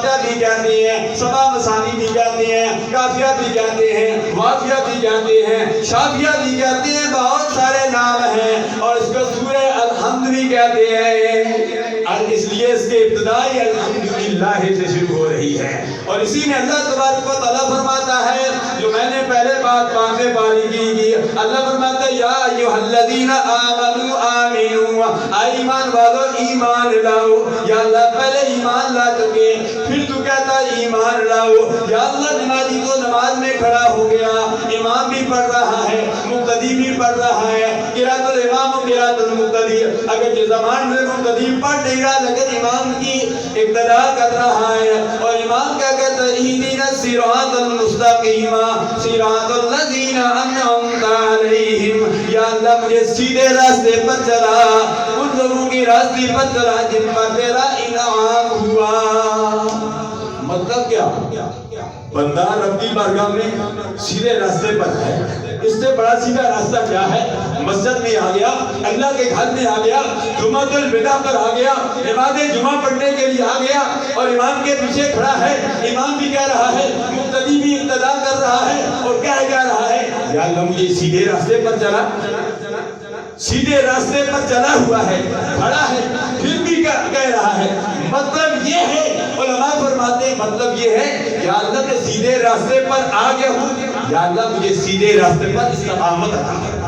वाक़िया भी कहते हैं, सबा मसानी भी कहते हैं, काफिया भी कहते हैं, वाफिया भी कहते हैं, शाफिया भी कहते हैं, बहुत सारे नाम हैं। और इसको सूरह अलहम्द भी कहते हैं, और इसलिए इसके इब्तिदाई अल्हम्दुलिल्लाह से शुरू हो रही है। और इसी में अल्लाह तबारक व तआला फरमाता है, जो मैंने पहले बात में बारीकी की, अल्लाह फरमाता है या अय्युहल्लज़ीना आमनू आमिनू, ईमान वालों ईमान लाओ। या अल्लाह पहले ईमान ला चुके, फिर तू कहता ईमान लाओ। या अल्लाह नमाजी को नमाज में खड़ा हो गया, इमाम भी पढ़ रहा है, मुक्तदी भी पढ़ रहा है, किरातुल इमाम और किरातुल मुक्तदी, अगर जिस ज़मान में मुक्तदी पढ़ नहीं रहा लेकिन इमाम की इब्तिदा कर रहा है, और इमाम क्या कहता है इहदिनस सिरातल मुस्तकीम सिरातल लज़ीना अनअमता अलैहिम। या अल्लाह मुझे सीधे रास्ते पर चला, उन लोगों के रास्ते पर चला जिन पर तेरा इनाम हुआ। मतलब क्या? बंदा रब्बी बारगाह में सीधे रास्ते पर है, इससे बड़ा सीधा रास्ता क्या है? मस्जिद में आ गया, अल्लाह के घर में आ गया, जुमातुल विदा पर आ गया, नमाज़े जुमा पढ़ने के लिए आ गया, और इमाम के पीछे खड़ा है, इमाम भी कह रहा है, मुक्तदी भी इब्तिदा कर रहा है, और क्या कह रहा है? या अल्लाह मुझे सीधे रास्ते पर चला, सीधे रास्ते पर चला हुआ है, खड़ा है, फिर भी कह रहा है। मतलब ये है, उलमा फरमाते हैं मतलब ये है, या अल्लाह के सीधे रास्ते पर आ गया हूँ, या अल्लाह मुझे सीधे रास्ते पर इस्तिकामत अता कर।